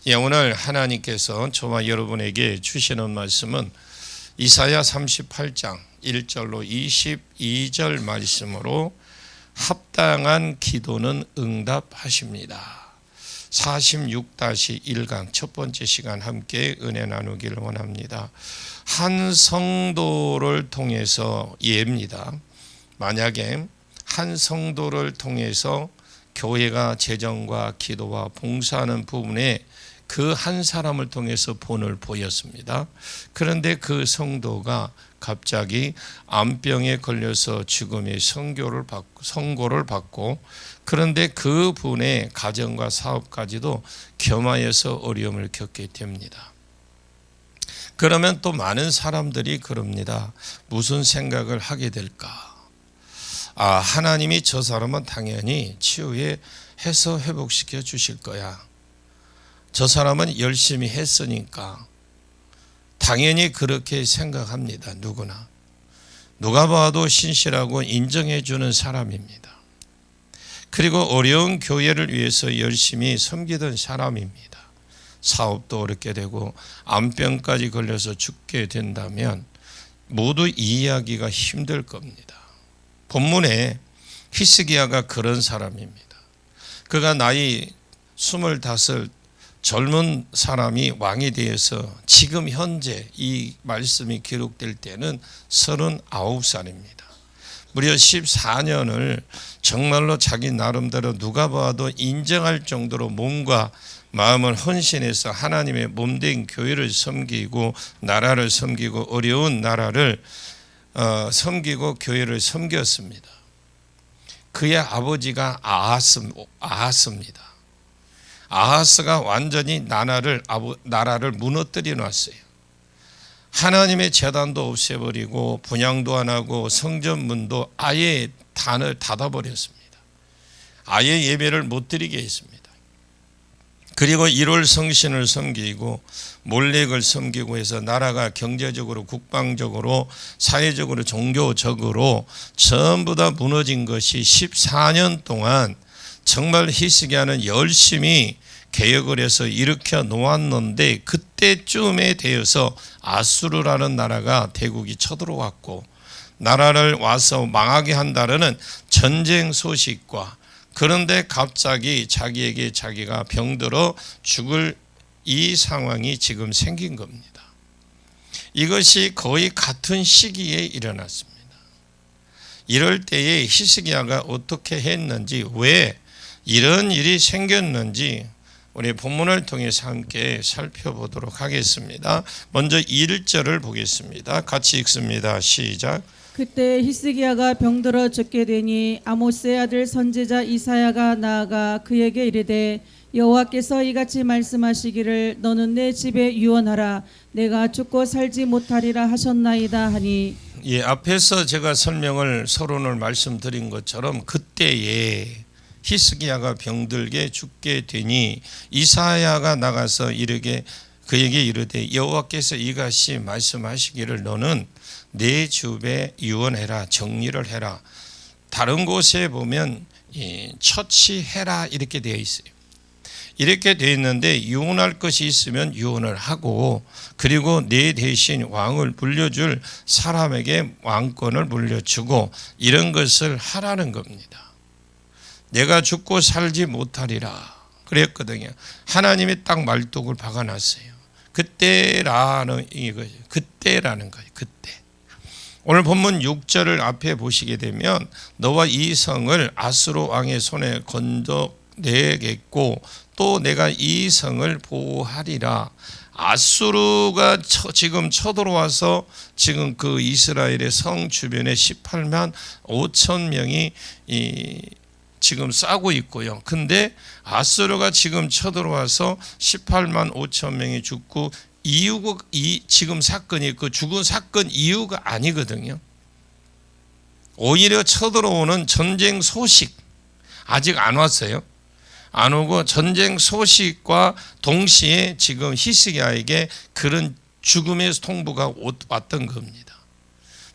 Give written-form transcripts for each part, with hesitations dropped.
오늘 하나님께서 저와 여러분에게 주시는 말씀은 이사야 38장 1절로 22절 말씀으로 합당한 기도는 응답하십니다. 46-1강 첫 번째 시간 함께 은혜 나누기를 원합니다. 한 성도를 통해서 예입니다. 만약에 한 성도를 통해서 교회가 재정과 기도와 봉사하는 부분에 그 한 사람을 통해서 본을 보였습니다. 그런데 그 성도가 갑자기 암병에 걸려서 죽음의 선고를 받고 그런데 그 분의 가정과 사업까지도 겸하여서 어려움을 겪게 됩니다. 그러면 또 많은 사람들이 그럽니다. 무슨 생각을 하게 될까? 하나님이 저 사람은 당연히 치유해서 회복시켜 주실 거야. 저 사람은 열심히 했으니까 당연히 그렇게 생각합니다. 누가 봐도 신실하고 인정해 주는 사람입니다. 그리고 어려운 교회를 위해서 열심히 섬기던 사람입니다. 사업도 어렵게 되고 암병까지 걸려서 죽게 된다면 모두 이해하기가 힘들 겁니다. 본문에 히스기야가 그런 사람입니다. 그가 나이 25 젊은 사람이 왕이 되어서 지금 현재 이 말씀이 기록될 때는 39살입니다. 무려 14년을 정말로 자기 나름대로 누가 봐도 인정할 정도로 몸과 마음을 헌신해서 하나님의 몸된 교회를 섬기고 나라를 섬기고 어려운 나라를 섬기고 교회를 섬겼습니다. 그의 아버지가 아하스입니다. 아하스가 완전히 나라를 무너뜨려 놨어요. 하나님의 제단도 없애버리고 분향도 안 하고 성전문도 아예 단을 닫아버렸습니다. 아예 예배를 못 드리게 했습니다. 그리고 일월 성신을 섬기고 몰렉을 섬기고 해서 나라가 경제적으로 국방적으로 사회적으로 종교적으로 전부 다 무너진 것이 14년 동안 정말 히스기야는 열심히 개혁을 해서 일으켜 놓았는데 그때쯤에 되어서 아수르라는 나라가 대국이 쳐들어왔고 나라를 와서 망하게 한다는 전쟁 소식과 그런데 갑자기 자기에게 자기가 병들어 죽을 이 상황이 지금 생긴 겁니다. 이것이 거의 같은 시기에 일어났습니다. 이럴 때에 히스기야가 어떻게 했는지 왜 이런 일이 생겼는지 우리 본문을 통해서 함께 살펴보도록 하겠습니다. 먼저 1절을 보겠습니다. 같이 읽습니다. 시작. 그때 히스기야가 병들어 죽게 되니 아모스의 아들 선지자 이사야가 나아가 그에게 이르되 여호와께서 이같이 말씀하시기를 너는 내 집에 유언하라 내가 죽고 살지 못하리라 하셨나이다 하니. 앞에서 제가 서론을 말씀드린 것처럼 그때에 히스기야가 병들게 죽게 되니 이사야가 나가서 그에게 이르되 여호와께서 이같이 말씀하시기를 너는 내 집에 유언해라 정리를 해라. 다른 곳에 보면 처치해라 이렇게 되어 있어요. 이렇게 되어 있는데 유언할 것이 있으면 유언을 하고 그리고 내 대신 왕을 물려줄 사람에게 왕권을 물려주고 이런 것을 하라는 겁니다. 내가 죽고 살지 못하리라 그랬거든요. 하나님이 딱 말뚝을 박아놨어요. 그때라는 거예요. 그때. 오늘 본문 6절을 앞에 보시게 되면 너와 이 성을 아수르 왕의 손에 건져내겠고 또 내가 이 성을 보호하리라. 아수르가 지금 쳐들어와서 지금 그 이스라엘의 성 주변에 18만 5천 명이 지금 싸고 있고요. 근데 아수르가 지금 쳐들어와서 18만 5천 명이 죽고 이유가 지금 사건이 그 죽은 사건 이유가 아니거든요. 오히려 쳐들어오는 전쟁 소식 아직 안 왔어요. 안 오고 전쟁 소식과 동시에 지금 히스기야에게 그런 죽음의 통보가 왔던 겁니다.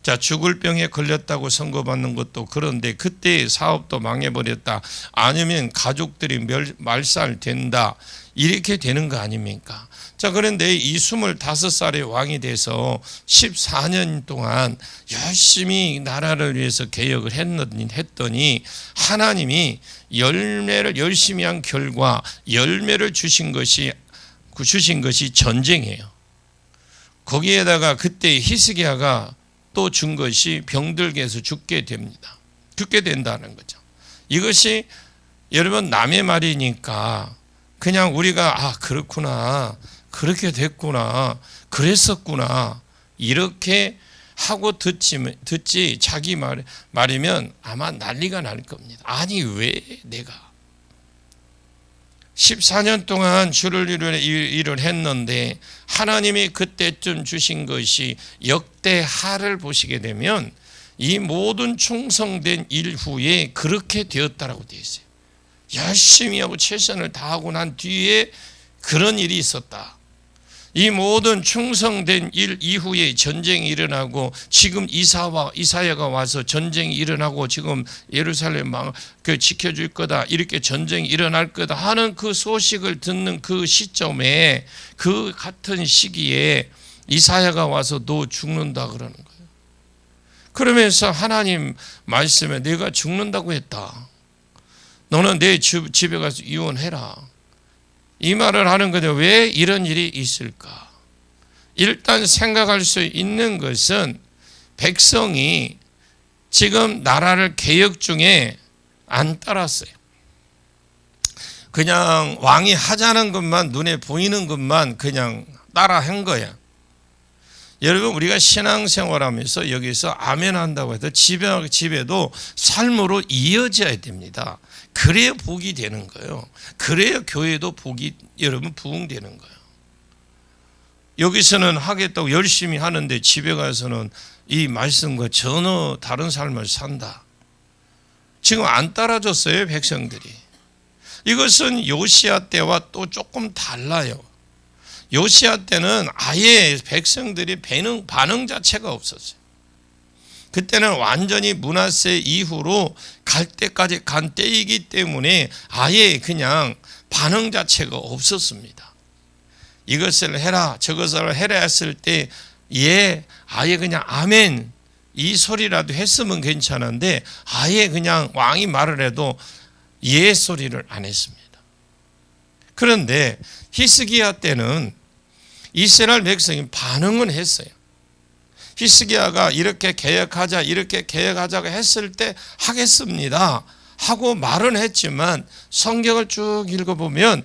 자, 죽을 병에 걸렸다고 선고받는 것도 그런데 그때 사업도 망해버렸다. 아니면 가족들이 말살된다. 이렇게 되는 거 아닙니까? 자, 그런데 이 25살의 왕이 돼서 14년 동안 열심히 나라를 위해서 개혁을 했더니 하나님이 열매를 열심히 한 결과 열매를 주신 것이 전쟁이에요. 거기에다가 그때 히스기야가 또 준 것이 병들게 죽게 됩니다. 죽게 된다는 거죠. 이것이 여러분 남의 말이니까 그냥 우리가 그렇구나, 그렇게 됐구나, 그랬었구나 이렇게 하고 듣지 자기 말이면 아마 난리가 날 겁니다. 아니 왜 내가 14년 동안 주를 일을 했는데 하나님이 그때쯤 주신 것이 역대하를 보시게 되면 이 모든 충성된 일 후에 그렇게 되었다라고 되어 있어요. 열심히 하고 최선을 다하고 난 뒤에 그런 일이 있었다. 이 모든 충성된 일 이후에 전쟁이 일어나고 지금 이사야가 와서 전쟁이 일어나고 지금 예루살렘 지켜줄 거다, 이렇게 전쟁이 일어날 거다 하는 그 소식을 듣는 그 시점에 그 같은 시기에 이사야가 와서 너 죽는다 그러는 거예요. 그러면서 하나님 말씀에 내가 죽는다고 했다. 너는 내 집에 가서 이혼해라. 이 말을 하는 건데 왜 이런 일이 있을까? 일단 생각할 수 있는 것은 백성이 지금 나라를 개혁 중에 안 따랐어요. 그냥 왕이 하자는 것만, 눈에 보이는 것만 그냥 따라 한 거야. 여러분, 우리가 신앙생활하면서 여기서 아멘 한다고 해도 집에도 삶으로 이어져야 됩니다. 그래야 복이 되는 거예요. 그래야 교회도 복이 여러분 부흥되는 거예요. 여기서는 하겠다고 열심히 하는데 집에 가서는 이 말씀과 전혀 다른 삶을 산다. 지금 안 따라줬어요, 백성들이. 이것은 요시야 때와 또 조금 달라요. 요시야 때는 아예 백성들이 반응 자체가 없었어요. 그때는 완전히 므낫세 이후로 갈 때까지 간 때이기 때문에 아예 그냥 반응 자체가 없었습니다. 이것을 해라 저것을 해라 했을 때 아예 그냥 아멘 이 소리라도 했으면 괜찮은데 아예 그냥 왕이 말을 해도 예 소리를 안 했습니다. 그런데 히스기야 때는 이스라엘 백성이 반응은 했어요. 히스기야가 이렇게 개혁하자고 했을 때 하겠습니다 하고 말은 했지만 성경을 쭉 읽어보면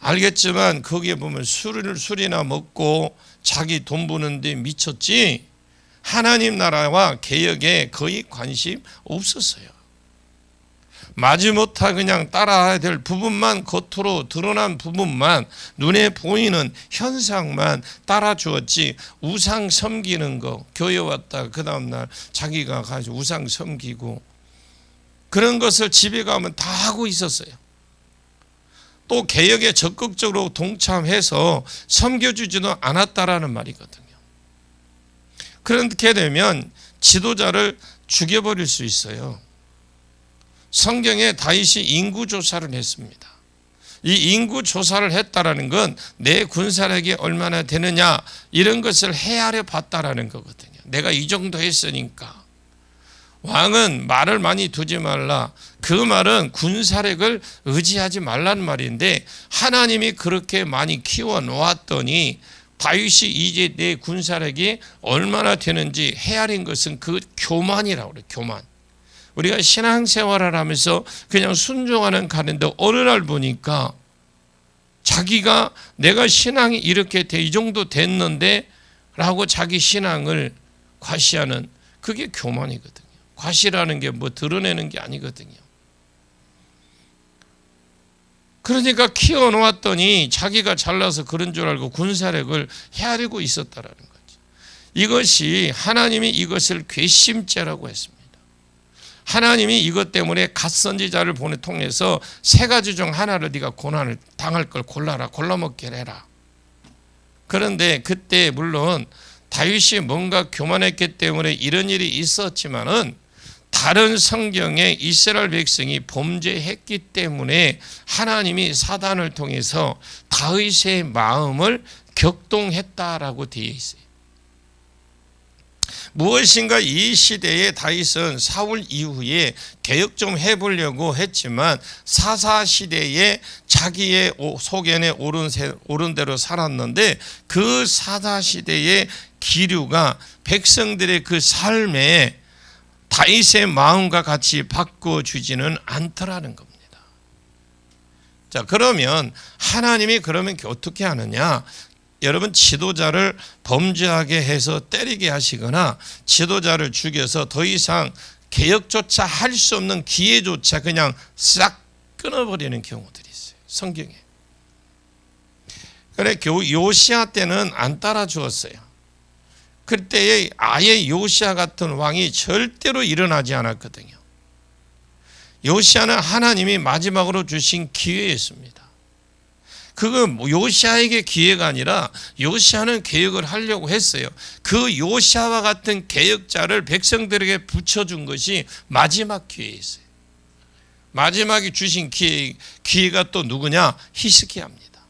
알겠지만 거기에 보면 술이나 먹고 자기 돈 버는 데 미쳤지 하나님 나라와 개혁에 거의 관심 없었어요. 마지못해 그냥 따라야 될 부분만, 겉으로 드러난 부분만, 눈에 보이는 현상만 따라 주었지 우상 섬기는 거, 교회 왔다 그 다음날 자기가 가지고 우상 섬기고 그런 것을 집에 가면 다 하고 있었어요. 또 개혁에 적극적으로 동참해서 섬겨주지도 않았다라는 말이거든요. 그렇게 되면 지도자를 죽여버릴 수 있어요. 성경에 다윗이 인구조사를 했습니다. 이 인구조사를 했다라는 건 내 군사력이 얼마나 되느냐 이런 것을 헤아려 봤다라는 거거든요. 내가 이 정도 했으니까. 왕은 말을 많이 두지 말라. 그 말은 군사력을 의지하지 말라는 말인데 하나님이 그렇게 많이 키워 놓았더니 다윗이 이제 내 군사력이 얼마나 되는지 헤아린 것은 그 교만이라고 그래요. 교만. 우리가 신앙생활을 하면서 그냥 순종하는 가는데 어느 날 보니까 자기가 내가 신앙이 이렇게 이 정도 됐는데 라고 자기 신앙을 과시하는 그게 교만이거든요. 과시라는 게 뭐 드러내는 게 아니거든요. 그러니까 키워놓았더니 자기가 잘나서 그런 줄 알고 군사력을 헤아리고 있었다라는 거죠. 이것이 하나님이 이것을 괘씸죄라고 했습니다. 하나님이 이것 때문에 갓선지자를 통해서 세 가지 중 하나를 네가 고난을 당할 걸 골라라. 골라먹게 해라. 그런데 그때 물론 다윗이 뭔가 교만했기 때문에 이런 일이 있었지만은 다른 성경에 이스라엘 백성이 범죄했기 때문에 하나님이 사단을 통해서 다윗의 마음을 격동했다라고 되어 있어요. 무엇인가 이 시대에 다윗은 사울 이후에 개혁 좀 해보려고 했지만 사사 시대에 자기의 소견에 옳은 대로 살았는데 그 사사 시대의 기류가 백성들의 그 삶에 다윗의 마음과 같이 바꿔주지는 않더라는 겁니다. 자, 그러면 하나님이 그러면 어떻게 하느냐? 여러분, 지도자를 범죄하게 해서 때리게 하시거나 지도자를 죽여서 더 이상 개혁조차 할 수 없는 기회조차 그냥 싹 끊어버리는 경우들이 있어요, 성경에. 그래, 요시야 때는 안 따라 주었어요. 그때에 아예 요시야 같은 왕이 절대로 일어나지 않았거든요. 요시야는 하나님이 마지막으로 주신 기회였습니다. 그건 요시야에게 기회가 아니라 요시야는 개혁을 하려고 했어요. 그 요시야와 같은 개혁자를 백성들에게 붙여준 것이 마지막 기회였어요. 마지막에 주신 기회가 또 누구냐? 히스기야입니다.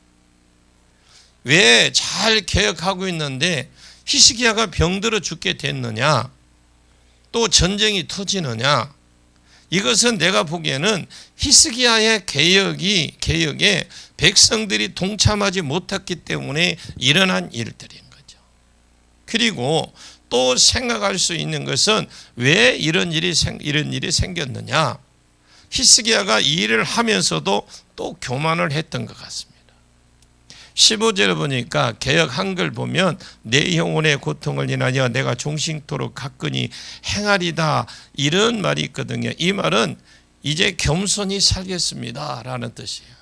왜 잘 개혁하고 있는데 히스기야가 병들어 죽게 됐느냐? 또 전쟁이 터지느냐? 이것은 내가 보기에는 히스기야의 개혁에 백성들이 동참하지 못했기 때문에 일어난 일들인 거죠. 그리고 또 생각할 수 있는 것은 왜 이런 일이 생겼느냐? 히스기야가 이 일을 하면서도 또 교만을 했던 것 같습니다. 15절에 보니까 개역 한글 보면 내 영혼의 고통을 인하여 내가 종신토록 가끈히 행하리다, 이런 말이 있거든요. 이 말은 이제 겸손히 살겠습니다 라는 뜻이에요.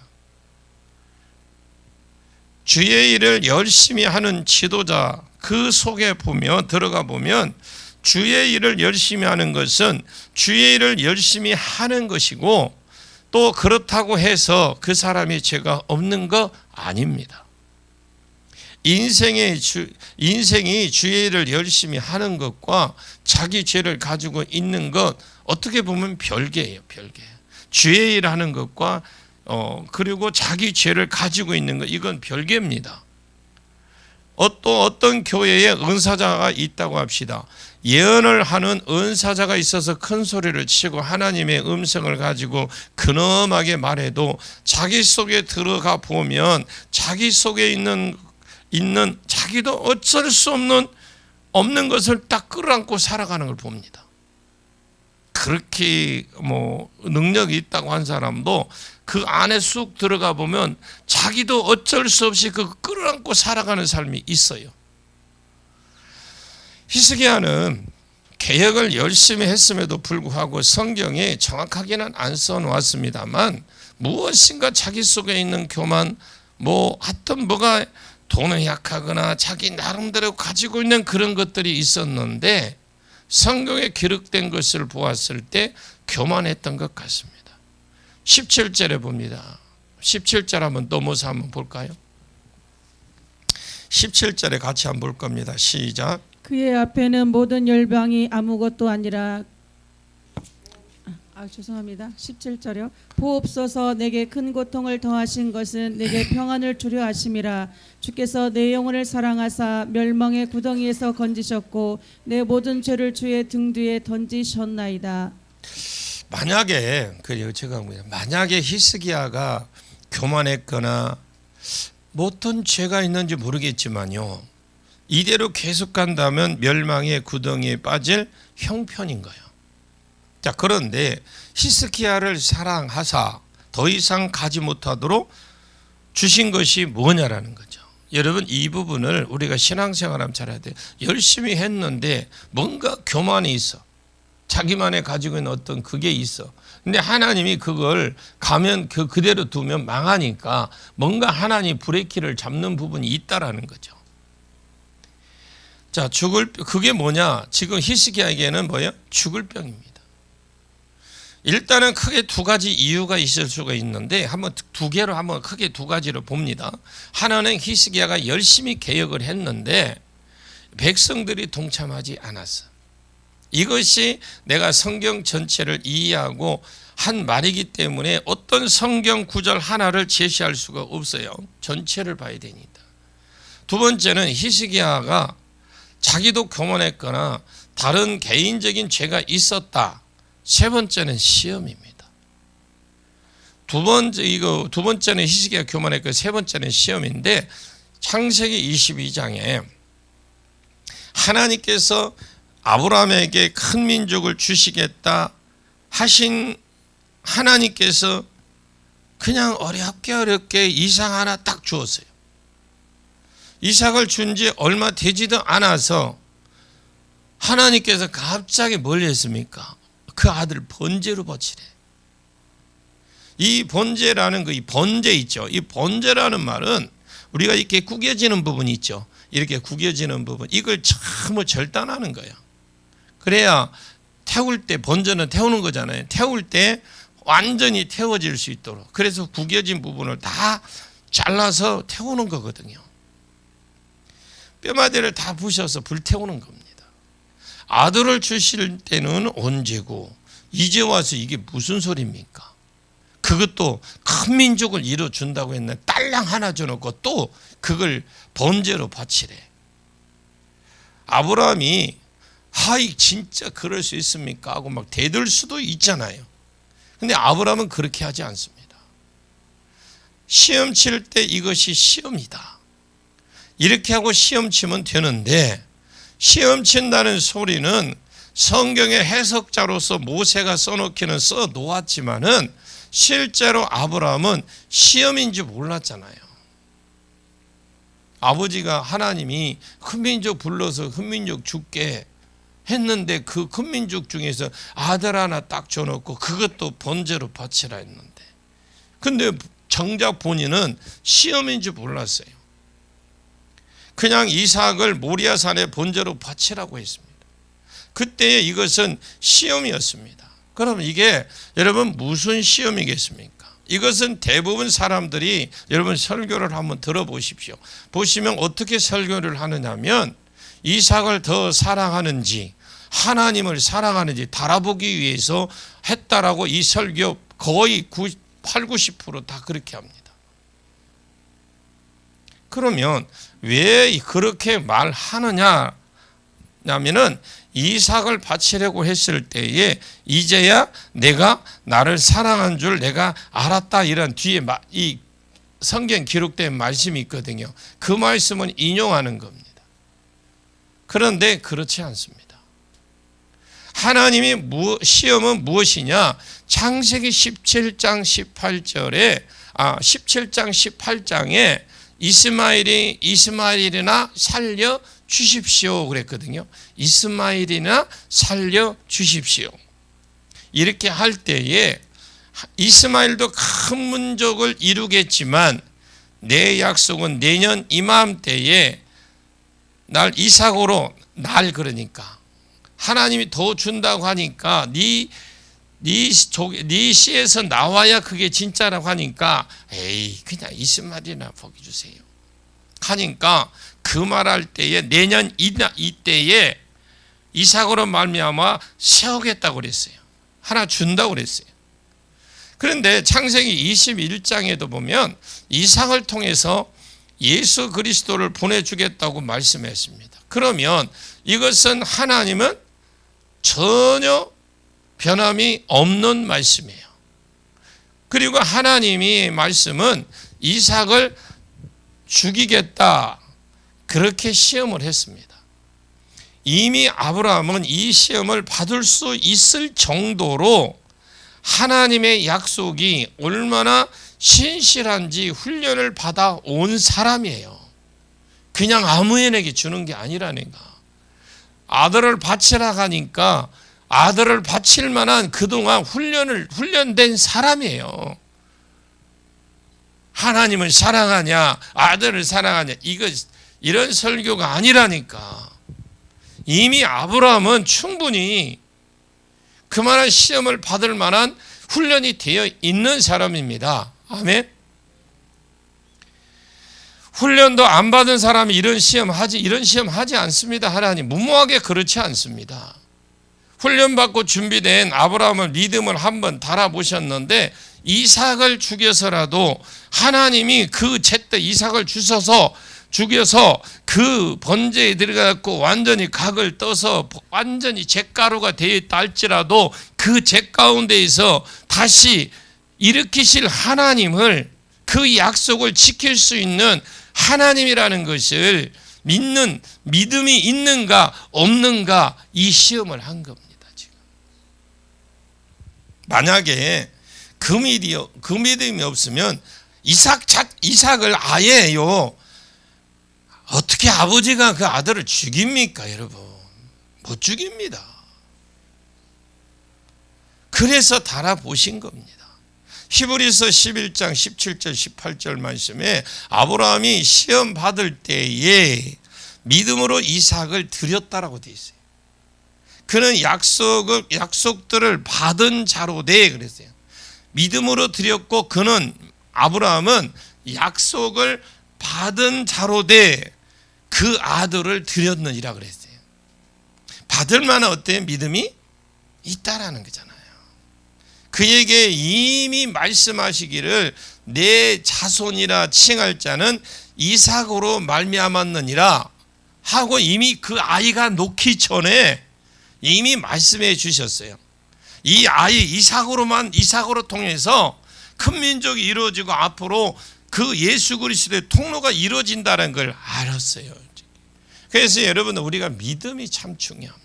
주의 일을 열심히 하는 지도자, 그 속에 들어가 보면 주의 일을 열심히 하는 것은 주의 일을 열심히 하는 것이고, 또 그렇다고 해서 그 사람이 죄가 없는 거 아닙니다. 인생이 주의 일을 열심히 하는 것과 자기 죄를 가지고 있는 것, 어떻게 보면 별개예요, 별개. 주의 일 하는 것과 그리고 자기 죄를 가지고 있는 것, 이건 별개입니다. 또 어떤 교회에 은사자가 있다고 합시다. 예언을 하는 은사자가 있어서 큰 소리를 치고 하나님의 음성을 가지고 근엄하게 말해도 자기 속에 들어가 보면 자기 속에 있는 자기도 어쩔 수 없는 것을 딱 끌어안고 살아가는 걸 봅니다. 그렇게 능력이 있다고 한 사람도 그 안에 쑥 들어가 보면 자기도 어쩔 수 없이 그 끌어안고 살아가는 삶이 있어요. 히스기야는 개혁을 열심히 했음에도 불구하고 성경에 정확하게는 안 써놓았습니다만 무엇인가 자기 속에 있는 교만, 하여튼 뭐가 돈은 약하거나 자기 나름대로 가지고 있는 그런 것들이 있었는데 성경에 기록된 것을 보았을 때 교만했던 것 같습니다. 17절에 봅니다. 17절 한번 넘어서 한번 볼까요? 17절에 같이 한번 볼 겁니다. 시작. 그의 앞에는 모든 열방이 아무것도 아니라, 죄송합니다. 17절이요. 보옵소서, 내게 큰 고통을 더하신 것은 내게 평안을 주려 하심이라. 주께서 내 영혼을 사랑하사 멸망의 구덩이에서 건지셨고 내 모든 죄를 주의 등 뒤에 던지셨나이다. 만약에 히스기야가 교만했거나 어떤 죄가 있는지 모르겠지만요, 이대로 계속 간다면 멸망의 구덩이에 빠질 형편인 거예요. 자, 그런데 히스기야를 사랑하사 더 이상 가지 못하도록 주신 것이 뭐냐라는 거죠. 여러분, 이 부분을 우리가 신앙생활하면 잘 해야 돼요. 열심히 했는데 뭔가 교만이 있어. 자기만의 가지고 있는 어떤 그게 있어. 근데 하나님이 그걸 가면 그대로 두면 망하니까 뭔가 하나님 브레이크를 잡는 부분이 있다라는 거죠. 자, 그게 뭐냐? 지금 히스기야에게는 뭐예요? 죽을 병입니다. 일단은 크게 두 가지 이유가 있을 수가 있는데 한번 크게 두 가지로 봅니다. 하나는 히스기야가 열심히 개혁을 했는데 백성들이 동참하지 않았어. 이것이 내가 성경 전체를 이해하고 한 말이기 때문에 어떤 성경 구절 하나를 제시할 수가 없어요. 전체를 봐야 됩니다. 두 번째는 히스기야가 자기도 교만했거나 다른 개인적인 죄가 있었다. 세 번째는 시험입니다. 두 번째는 히스기야 교만했고 세 번째는 시험인데 창세기 22장에 하나님께서 아브라함에게 큰 민족을 주시겠다 하신 하나님께서 그냥 어렵게 이삭 하나 딱 주었어요. 이삭을 준 지 얼마 되지도 않아서 하나님께서 갑자기 뭘 했습니까? 그 아들 번제로 바치래. 이 번제라는 이 번제 있죠. 이 번제라는 말은 우리가 이렇게 구겨지는 부분이 있죠. 이렇게 구겨지는 부분, 이걸 전부 절단하는 거예요. 그래야 태울 때, 번제는 태우는 거잖아요. 태울 때 완전히 태워질 수 있도록. 그래서 구겨진 부분을 다 잘라서 태우는 거거든요. 뼈마디를 다 부셔서 불태우는 겁니다. 아들을 주실 때는 언제고 이제 와서 이게 무슨 소리입니까? 그것도 큰 민족을 이뤄준다고 했는데 딸랑 하나 줘놓고 또 그걸 번제로 바치래. 아브라함이 하이 진짜 그럴 수 있습니까? 하고 막 대들 수도 있잖아요. 근데 아브라함은 그렇게 하지 않습니다. 시험 칠 때 이것이 시험이다. 이렇게 하고 시험 치면 되는데 시험 친다는 소리는 성경의 해석자로서 모세가 써놓기는 써놓았지만은 실제로 아브라함은 시험인지 몰랐잖아요. 아버지가 하나님이 큰 민족 불러서 큰 민족 죽게 했는데 그 큰 민족 중에서 아들 하나 딱 줘놓고 그것도 번제로 바치라 했는데 근데 정작 본인은 시험인지 몰랐어요. 그냥 이삭을 모리아산에 번제로 바치라고 했습니다. 그때 이것은 시험이었습니다. 그럼 이게 여러분 무슨 시험이겠습니까? 이것은 대부분 사람들이 여러분 설교를 한번 들어보십시오. 보시면 어떻게 설교를 하느냐면 이삭을 더 사랑하는지 하나님을 사랑하는지 달아보기 위해서 했다라고 이 설교 거의 8, 90% 다 그렇게 합니다. 그러면 왜 그렇게 말하느냐 하면은 이삭을 바치려고 했을 때에 이제야 내가 나를 사랑한 줄 내가 알았다 이런 뒤에 이 성경 기록된 말씀이 있거든요. 그 말씀은 인용하는 겁니다. 그런데 그렇지 않습니다. 하나님이 시험은 무엇이냐? 창세기 17장 18장에 이스마엘이나 살려 주십시오 그랬거든요. 이스마엘이나 살려 주십시오. 이렇게 할 때에 이스마엘도 큰 민족을 이루겠지만 내 약속은 내년 이맘때에 날 이삭으로 그러니까 하나님이 더 준다고 하니까 네 씨에서 나와야 그게 진짜라고 하니까 에이 그냥 이스마엘이나 보기 주세요 하니까 그 말할 때에 내년 이때에 이삭으로 말미암아 세우겠다고 그랬어요. 하나 준다고 그랬어요. 그런데 창세기 21장에도 보면 이삭을 통해서 예수 그리스도를 보내주겠다고 말씀했습니다. 그러면 이것은 하나님은 전혀 변함이 없는 말씀이에요. 그리고 하나님이 말씀은 이삭을 죽이겠다 그렇게 시험을 했습니다. 이미 아브라함은 이 시험을 받을 수 있을 정도로 하나님의 약속이 얼마나 신실한지 훈련을 받아온 사람이에요. 그냥 아무에게 주는 게 아니라니까. 아들을 바치라 하니까 아들을 바칠 만한 그동안 훈련된 사람이에요. 하나님을 사랑하냐 아들을 사랑하냐 이런 설교가 아니라니까. 이미 아브라함은 충분히 그만한 시험을 받을 만한 훈련이 되어 있는 사람입니다. 아멘. 훈련도 안 받은 사람이 이런 시험 하지 않습니다. 하나님 무모하게 그렇지 않습니다. 훈련받고 준비된 아브라함을 믿음을 한번 달아보셨는데 이삭을 죽여서라도 하나님이 그 제때 이삭을 죽여서 그 번제에 들어가고 완전히 각을 떠서 완전히 잿가루가 되어 있다 할지라도 그 잿 가운데에서 다시 일으키실 하나님을, 그 약속을 지킬 수 있는 하나님이라는 것을 믿는 믿음이 있는가 없는가, 이 시험을 한 겁니다. 지금 만약에 그 믿음이 없으면 이삭을 아예요, 어떻게 아버지가 그 아들을 죽입니까? 여러분, 못 죽입니다. 그래서 달아보신 겁니다. 히브리서 11장 17절 18절 말씀에 아브라함이 시험 받을 때에 믿음으로 이삭을 드렸다라고 되어 있어요. 그는 약속들을 받은 자로 돼 그랬어요. 믿음으로 드렸고 그는, 아브라함은 약속을 받은 자로 돼 그 아들을 드렸느니라 그랬어요. 받을 만한 어때요? 믿음이 있다라는 거잖아요. 그에게 이미 말씀하시기를 내 자손이라 칭할 자는 이삭으로 말미암았느니라 하고 이미 그 아이가 놓기 전에 이미 말씀해 주셨어요. 이 아이 이삭으로 통해서 큰 민족이 이루어지고 앞으로 그 예수 그리스도의 통로가 이루어진다는 걸 알았어요. 그래서 여러분, 우리가 믿음이 참 중요합니다.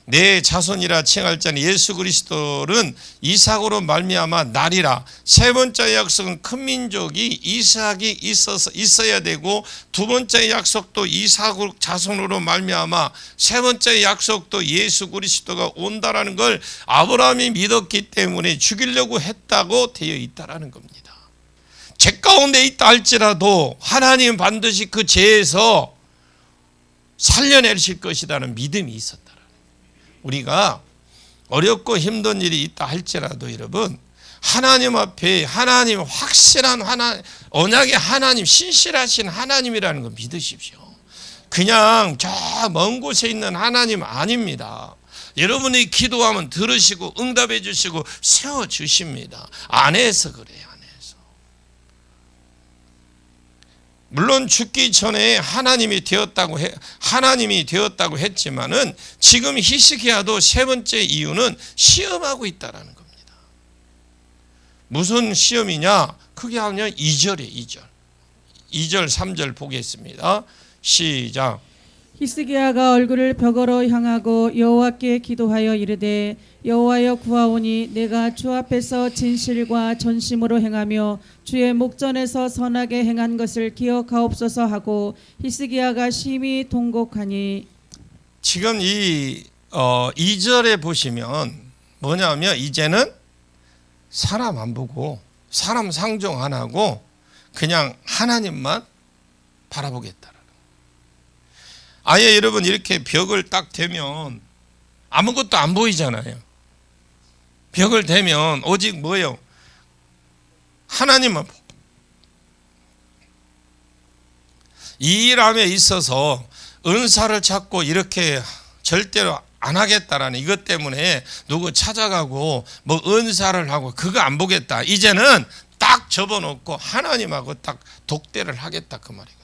내 자손이라 칭할 자는 예수 그리스도는 이삭으로 말미암아 나리라. 세 번째 약속은 큰 민족이 이삭이 있어야 되고, 두 번째 약속도 이삭 자손으로 말미암아, 세 번째 약속도 예수 그리스도가 온다라는 걸 아브라함이 믿었기 때문에 죽이려고 했다고 되어 있다라는 겁니다. 죄 가운데 있다 할지라도 하나님 반드시 그 죄에서 살려내실 것이라는 믿음이 있었다. 우리가 어렵고 힘든 일이 있다 할지라도 여러분, 하나님 앞에 하나님 확실한 언약의 하나님, 신실하신 하나님이라는 거 믿으십시오. 그냥 저 먼 곳에 있는 하나님 아닙니다. 여러분이 기도하면 들으시고 응답해 주시고 세워주십니다. 안에서 그래요. 안에서. 물론 죽기 전에 하나님이 되었다고 했지만은 지금 히스기야도 세 번째 이유는 시험하고 있다라는 겁니다. 무슨 시험이냐? 크게 하면 2절 3절 보겠습니다. 시작. 히스기야가 얼굴을 벽으로 향하고 여호와께 기도하여 이르되 여호와여 구하오니 내가 주 앞에서 진실과 전심으로 행하며 주의 목전에서 선하게 행한 것을 기억하옵소서 하고 히스기야가 심히 통곡하니. 지금 이 2절에 보시면 뭐냐면 이제는 사람 안 보고 사람 상종 안 하고 그냥 하나님만 바라보겠다. 아예 여러분 이렇게 벽을 딱 대면 아무것도 안 보이잖아요. 벽을 대면 오직 뭐예요? 하나님만 보고. 이 일함에 있어서 은사를 찾고 이렇게 절대로 안 하겠다라는 이것 때문에 누구 찾아가고 뭐 은사를 하고 그거 안 보겠다. 이제는 딱 접어놓고 하나님하고 딱 독대를 하겠다 그 말이거든요.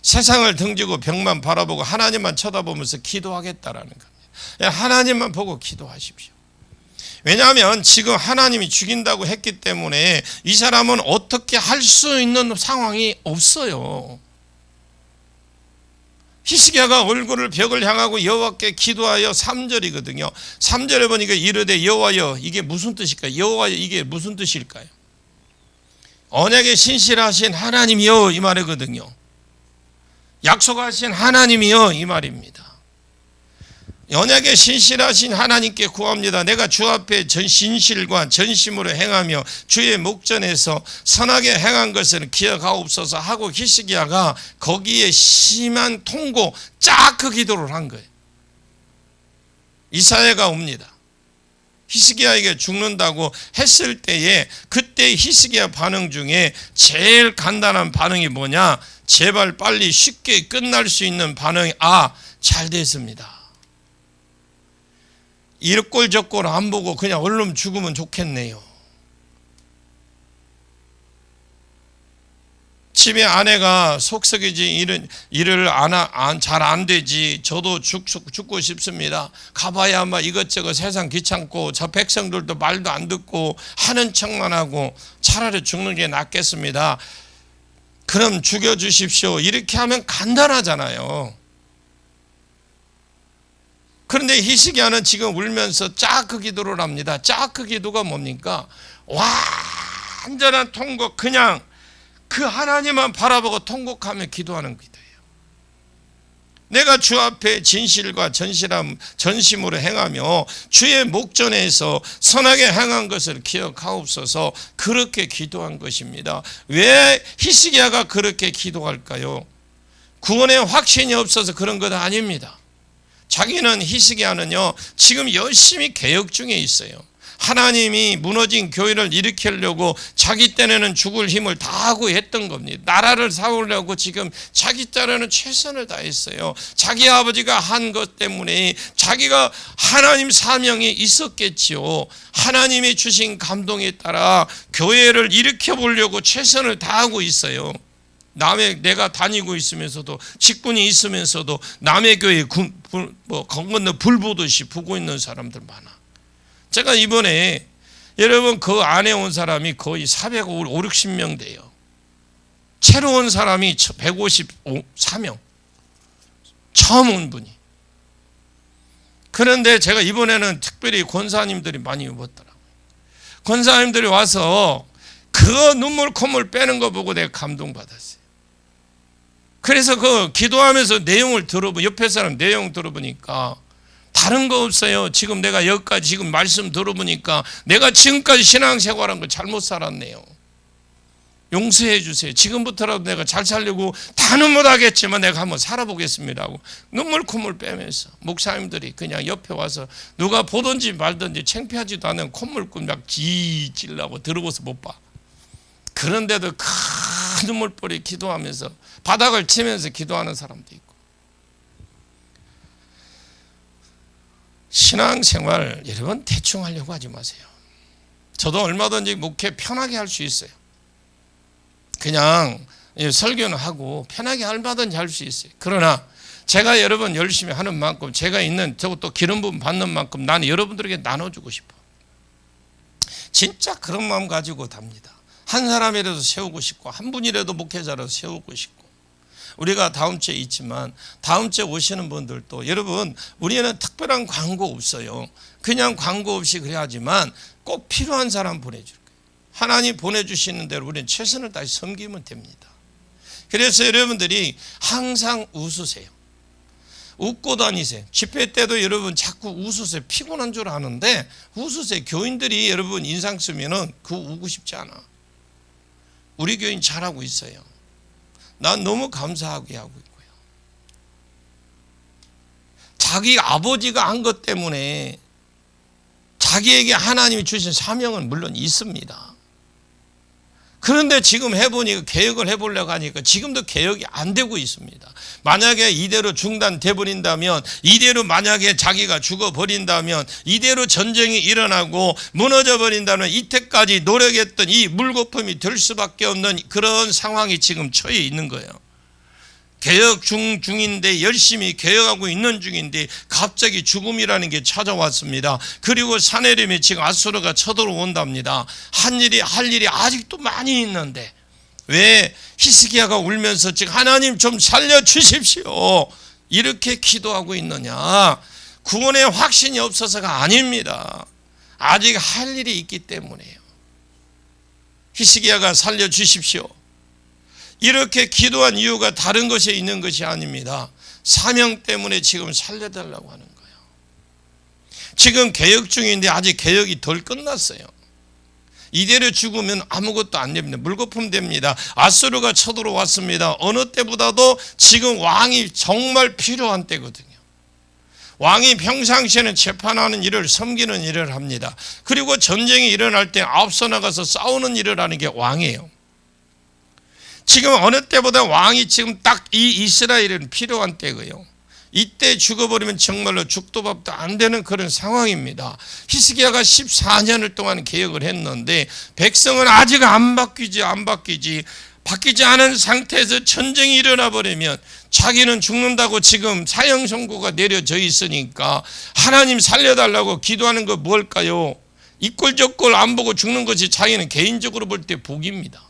세상을 등지고 벽만 바라보고 하나님만 쳐다보면서 기도하겠다라는 겁니다. 하나님만 보고 기도하십시오. 왜냐하면 지금 하나님이 죽인다고 했기 때문에 이 사람은 어떻게 할 수 있는 상황이 없어요. 히스기야가 얼굴을 벽을 향하고 여호와께 기도하여 3절이거든요. 3절에 보니까 이르되 여호와여, 이게 무슨 뜻일까요? 여호와여, 이게 무슨 뜻일까요? 언약에 신실하신 하나님이여, 이 말이거든요. 약속하신 하나님이여, 이 말입니다. 언약에 신실하신 하나님께 구합니다. 내가 주 앞에 진실과 전심으로 행하며 주의 목전에서 선하게 행한 것을 기억하옵소서 하고 히스기야가 거기에 심한 통고 쫙 그 기도를 한 거예요. 이사야가 옵니다. 히스기야에게 죽는다고 했을 때에 그때 히스기야 반응 중에 제일 간단한 반응이 뭐냐? 제발 빨리 쉽게 끝날 수 있는 반응이 잘 됐습니다. 이꼴 저꼴 안 보고 그냥 얼른 죽으면 좋겠네요. 집에 아내가 속썩이지 일을 잘 안 되지 저도 죽고 싶습니다. 가봐야 막 이것저것 세상 귀찮고 저 백성들도 말도 안 듣고 하는 척만 하고 차라리 죽는 게 낫겠습니다. 그럼 죽여주십시오. 이렇게 하면 간단하잖아요. 그런데 히스기야는 지금 울면서 짜크 기도를 합니다. 짜크 기도가 뭡니까? 완전한 통곡, 그냥 그 하나님만 바라보고 통곡하며 기도하는 기도예요. 내가 주 앞에 진실과 전심으로 행하며 주의 목전에서 선하게 행한 것을 기억하옵소서. 그렇게 기도한 것입니다. 왜 히스기야가 그렇게 기도할까요? 구원의 확신이 없어서 그런 것 아닙니다. 자기는 히스기야는요 지금 열심히 개혁 중에 있어요. 하나님이 무너진 교회를 일으키려고 자기 때에는 죽을 힘을 다하고 했던 겁니다. 나라를 세우려고 지금 자기 때에는 최선을 다했어요. 자기 아버지가 한 것 때문에 자기가 하나님 사명이 있었겠지요. 하나님이 주신 감동에 따라 교회를 일으켜 보려고 최선을 다하고 있어요. 내가 다니고 있으면서도 직분이 있으면서도 남의 교회에 건건너 불 보듯이 보고 있는 사람들 많아. 제가 이번에 여러분 그 안에 온 사람이 거의 450명 돼요. 새로 온 사람이 154명. 처음 온 분이. 그런데 제가 이번에는 특별히 권사님들이 많이 오더라고요. 권사님들이 와서 그 눈물 콧물 빼는 거 보고 내가 감동받았어요. 그래서 그 기도하면서 내용을 옆에 사람 내용 들어보니까 다른 거 없어요. 지금 내가 여기까지 지금 말씀 들어보니까 내가 지금까지 신앙생활한 거 잘못 살았네요. 용서해 주세요. 지금부터라도 내가 잘 살려고 다는 못하겠지만 내가 한번 살아보겠습니다 하고 눈물 콧물 빼면서 목사님들이 그냥 옆에 와서 누가 보든지 말든지 창피하지도 않은 콧물꾼 막 찔라고 들어보서 못 봐. 그런데도 큰 눈물벌이 기도하면서 바닥을 치면서 기도하는 사람도 있고. 신앙생활 여러분 대충 하려고 하지 마세요. 저도 얼마든지 목회 편하게 할 수 있어요. 그냥 설교는 하고 편하게 얼마든지 할 수 있어요. 그러나 제가 여러분 열심히 하는 만큼 제가 있는 저것도 기름 부음 받는 만큼 나는 여러분들에게 나눠주고 싶어. 진짜 그런 마음 가지고 답니다. 한 사람이라도 세우고 싶고 한 분이라도 목회자라도 세우고 싶고. 우리가 다음 주에 있지만 다음 주에 오시는 분들도 여러분 우리는 특별한 광고 없어요. 그냥 광고 없이 그래야지만 꼭 필요한 사람 보내줄 거예요. 하나님 보내주시는 대로 우리는 최선을 다해 섬기면 됩니다. 그래서 여러분들이 항상 웃으세요. 웃고 다니세요. 집회 때도 여러분 자꾸 웃으세요. 피곤한 줄 아는데 웃으세요. 교인들이 여러분 인상 쓰면은 그거 우고 싶지 않아. 우리 교인 잘하고 있어요. 난 너무 감사하게 하고 있고요. 자기 아버지가 한 것 때문에 자기에게 하나님이 주신 사명은 물론 있습니다. 그런데 지금 해보니까 개혁을 해보려고 하니까 지금도 개혁이 안 되고 있습니다. 만약에 이대로 중단돼 버린다면, 이대로 만약에 자기가 죽어버린다면, 이대로 전쟁이 일어나고 무너져 버린다면 이때까지 노력했던 이 물거품이 될 수밖에 없는 그런 상황이 지금 처해 있는 거예요. 개혁 중인데 열심히 개혁하고 있는 중인데 갑자기 죽음이라는 게 찾아왔습니다. 그리고 사내림이 지금 아수르가 쳐들어온답니다. 할 일이 아직도 많이 있는데 왜 히스기야가 울면서 지금 하나님 좀 살려주십시오 이렇게 기도하고 있느냐? 구원의 확신이 없어서가 아닙니다. 아직 할 일이 있기 때문에요. 히스기야가 살려주십시오 이렇게 기도한 이유가 다른 것에 있는 것이 아닙니다. 사명 때문에 지금 살려달라고 하는 거예요. 지금 개혁 중인데 아직 개혁이 덜 끝났어요. 이대로 죽으면 아무것도 안 됩니다. 물거품 됩니다. 아수르가 쳐들어왔습니다. 어느 때보다도 지금 왕이 정말 필요한 때거든요. 왕이 평상시에는 재판하는 일을, 섬기는 일을 합니다. 그리고 전쟁이 일어날 때 앞서 나가서 싸우는 일을 하는 게 왕이에요. 지금 어느 때보다 왕이 지금 딱 이 이스라엘은 필요한 때고요. 이때 죽어버리면 정말로 죽도 밥도 안 되는 그런 상황입니다. 히스기야가 14년을 동안 개혁을 했는데 백성은 아직 안 바뀌지 바뀌지 않은 상태에서 전쟁이 일어나 버리면 자기는 죽는다고 지금 사형 선고가 내려져 있으니까 하나님 살려달라고 기도하는 거 뭘까요? 이 꼴 저 꼴 안 보고 죽는 것이 자기는 개인적으로 볼 때 복입니다.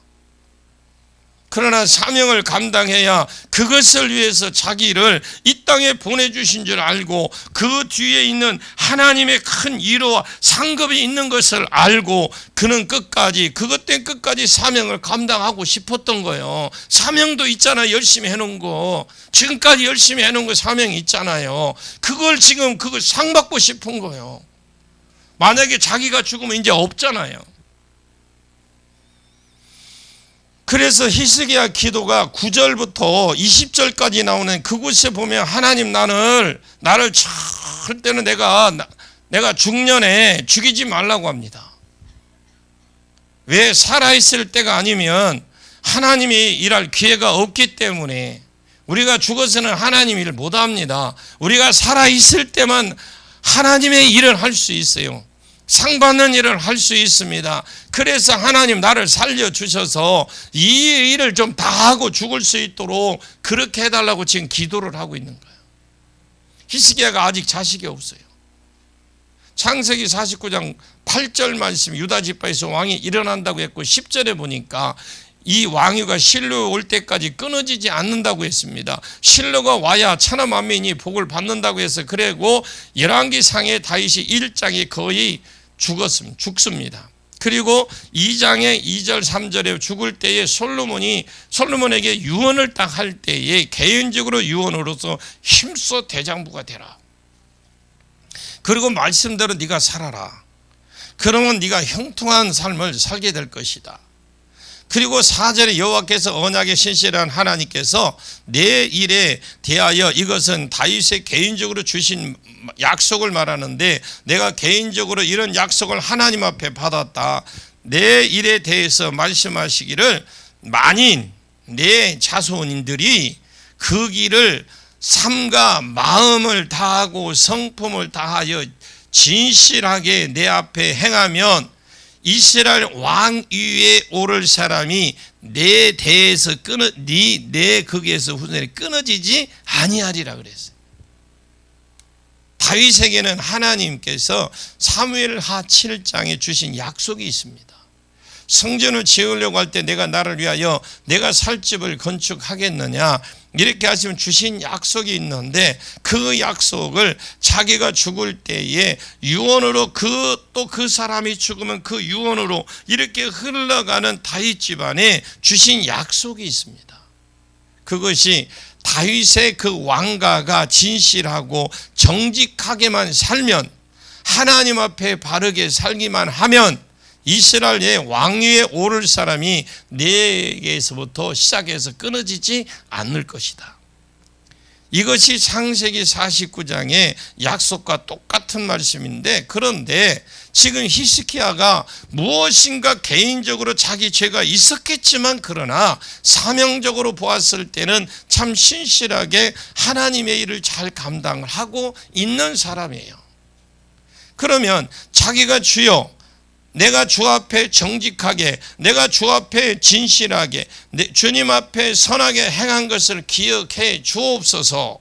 그러나 사명을 감당해야 그것을 위해서 자기를 이 땅에 보내주신 줄 알고 그 뒤에 있는 하나님의 큰 위로와 상급이 있는 것을 알고 그는 끝까지 그것 때문에 끝까지 사명을 감당하고 싶었던 거예요. 사명도 있잖아요. 열심히 해놓은 거. 지금까지 열심히 해놓은 거 사명이 있잖아요. 그걸 지금 그걸 상 받고 싶은 거예요. 만약에 자기가 죽으면 이제 없잖아요. 그래서 히스기야 기도가 9절부터 20절까지 나오는 그곳에 보면 하나님 나를 절대로 내가 중년에 죽이지 말라고 합니다. 왜? 살아있을 때가 아니면 하나님이 일할 기회가 없기 때문에 우리가 죽어서는 하나님 일을 못합니다. 우리가 살아있을 때만 하나님의 일을 할 수 있어요. 상 받는 일을 할 수 있습니다. 그래서 하나님 나를 살려주셔서 이 일을 좀 다 하고 죽을 수 있도록 그렇게 해달라고 지금 기도를 하고 있는 거예요. 히스기야가 아직 자식이 없어요. 창세기 49장 8절 말씀 유다 지파에서 왕이 일어난다고 했고 10절에 보니까 이 왕위가 실로 올 때까지 끊어지지 않는다고 했습니다. 실로가 와야 천하 만민이 복을 받는다고 해서 그리고 열왕기상의 다윗이 1장에 거의 죽습니다. 그리고 2장의 2절 3절에 죽을 때에 솔로몬에게 유언을 딱 할 때에 개인적으로 유언으로서 힘써 대장부가 되라. 그리고 말씀대로 네가 살아라. 그러면 네가 형통한 삶을 살게 될 것이다. 그리고 4절에 여호와께서 언약의 신실한 하나님께서 내 일에 대하여 이것은 다윗의 개인적으로 주신 약속을 말하는데 내가 개인적으로 이런 약속을 하나님 앞에 받았다. 내 일에 대해서 말씀하시기를 만인 내 자손인들이 그 길을 삶과 마음을 다하고 성품을 다하여 진실하게 내 앞에 행하면 이스라엘 왕위에 오를 사람이 내 대에서 내 거기에서 후손이 끊어지지 아니하리라 그랬어요. 다윗에게는 하나님께서 사무엘하 7장에 주신 약속이 있습니다. 성전을 지으려고 할 때 내가 나를 위하여 내가 살 집을 건축하겠느냐 이렇게 하시면 주신 약속이 있는데 그 약속을 자기가 죽을 때에 유언으로 또 그 사람이 죽으면 그 유언으로 이렇게 흘러가는 다윗 집안에 주신 약속이 있습니다. 그것이 다윗의 그 왕가가 진실하고 정직하게만 살면 하나님 앞에 바르게 살기만 하면 이스라엘의 왕위에 오를 사람이 내게서부터 시작해서 끊어지지 않을 것이다. 이것이 창세기 49장의 약속과 똑같은 말씀인데 그런데 지금 히스기야가 무엇인가 개인적으로 자기 죄가 있었겠지만 그러나 사명적으로 보았을 때는 참 신실하게 하나님의 일을 잘 감당을 하고 있는 사람이에요. 그러면 자기가 주여 내가 주 앞에 정직하게 내가 주 앞에 진실하게 주님 앞에 선하게 행한 것을 기억해 주옵소서